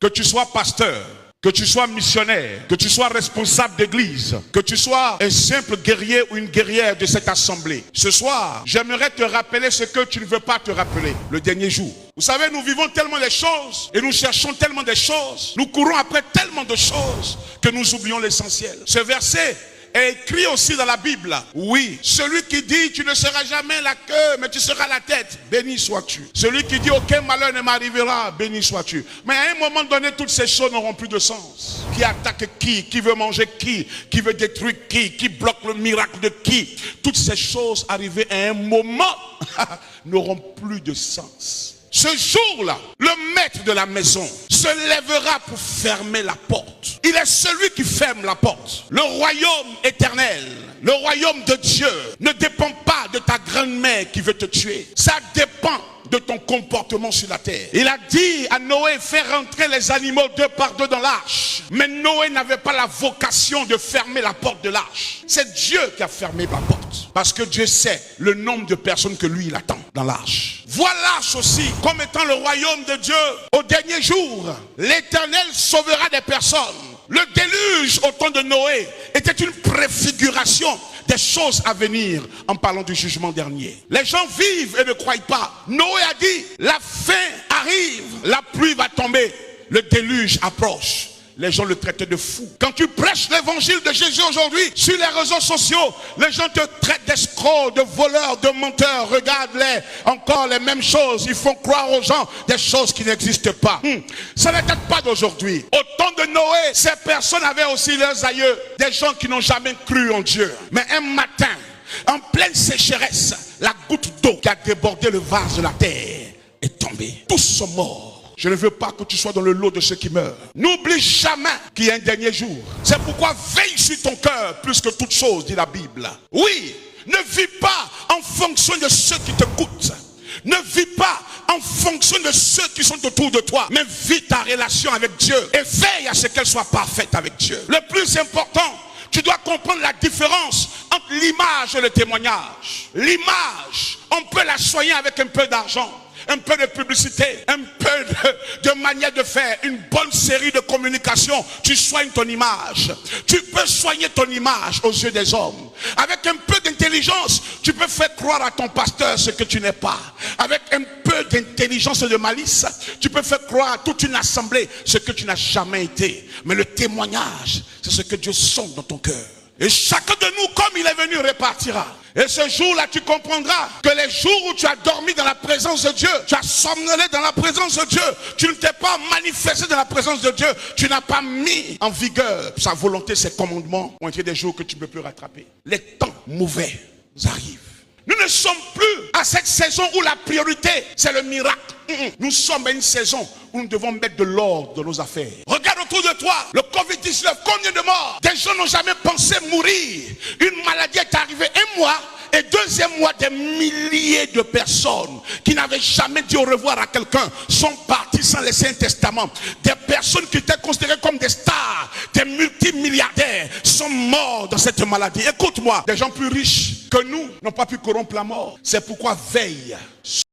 que tu sois pasteur, que tu sois missionnaire, que tu sois responsable d'église, que tu sois un simple guerrier ou une guerrière de cette assemblée. Ce soir, j'aimerais te rappeler ce que tu ne veux pas te rappeler, le dernier jour. Vous savez, nous vivons tellement des choses et nous cherchons tellement des choses. Nous courons après tellement de choses que nous oublions l'essentiel. Ce verset est écrit aussi dans la Bible. Oui, celui qui dit tu ne seras jamais la queue mais tu seras la tête, béni sois-tu. Celui qui dit aucun malheur ne m'arrivera, béni sois-tu. Mais à un moment donné, toutes ces choses n'auront plus de sens. Qui attaque qui veut manger qui veut détruire qui bloque le miracle de qui. Toutes ces choses arrivées à un moment n'auront plus de sens. Ce jour-là, le maître de la maison se lèvera pour fermer la porte. Il est celui qui ferme la porte. Le royaume éternel, le royaume de Dieu ne dépend pas de ta grand-mère qui veut te tuer. Ça dépend de ton comportement sur la terre. Il a dit à Noé, fais rentrer les animaux deux par deux dans l'arche. Mais Noé n'avait pas la vocation de fermer la porte de l'arche. C'est Dieu qui a fermé la porte. Parce que Dieu sait le nombre de personnes que lui il attend dans l'arche. Vois l'arche aussi comme étant le royaume de Dieu. Au dernier jour, l'Éternel sauvera des personnes. Le déluge au temps de Noé était une préfiguration des choses à venir en parlant du jugement dernier. Les gens vivent et ne croient pas. Noé a dit, la fin arrive, la pluie va tomber, le déluge approche. Les gens le traitaient de fou. Quand tu prêches l'évangile de Jésus aujourd'hui sur les réseaux sociaux, les gens te traitent d'escrocs, de voleurs, de menteurs. Regarde-les, encore les mêmes choses. Ils font croire aux gens des choses qui n'existent pas. Ça ne date pas d'aujourd'hui. Au temps de Noé, ces personnes avaient aussi leurs aïeux, des gens qui n'ont jamais cru en Dieu. Mais un matin, en pleine sécheresse, la goutte d'eau qui a débordé le vase de la terre est tombée. Tous sont morts. Je ne veux pas que tu sois dans le lot de ceux qui meurent. N'oublie jamais qu'il y a un dernier jour. C'est pourquoi veille sur ton cœur plus que toute chose, dit la Bible. Oui, ne vis pas en fonction de ceux qui te coûtent. Ne vis pas en fonction de ceux qui sont autour de toi. Mais vis ta relation avec Dieu. Et veille à ce qu'elle soit parfaite avec Dieu. Le plus important, tu dois comprendre la différence entre l'image et le témoignage. L'image, on peut la soigner avec un peu d'argent. Un peu de publicité, un peu de manière de faire, une bonne série de communication, tu soignes ton image. Tu peux soigner ton image aux yeux des hommes. Avec un peu d'intelligence, tu peux faire croire à ton pasteur ce que tu n'es pas. Avec un peu d'intelligence et de malice, tu peux faire croire à toute une assemblée ce que tu n'as jamais été. Mais le témoignage, c'est ce que Dieu sonde dans ton cœur. Et chacun de nous, comme il est venu, repartira. Et ce jour-là, tu comprendras que les jours où tu as dormi dans la présence de Dieu, tu as somnolé dans la présence de Dieu, tu ne t'es pas manifesté dans la présence de Dieu, tu n'as pas mis en vigueur sa volonté, ses commandements, ont été des jours que tu ne peux plus rattraper. Les temps mauvais arrivent. Nous ne sommes plus à cette saison où la priorité, c'est le miracle. Nous sommes à une saison où nous devons mettre de l'ordre dans nos affaires. Regarde autour de toi, le Covid-19, combien de morts? Des gens n'ont jamais pensé mourir. Une maladie est arrivée un mois, et deuxième mois, des milliers de personnes qui n'avaient jamais dit au revoir à quelqu'un sont partis sans laisser un testament. Des personnes qui étaient considérées comme des stars, des multimilliardaires, sont morts dans cette maladie. Écoute-moi, des gens plus riches que nous n'ont pas pu corrompre la mort. C'est pourquoi veille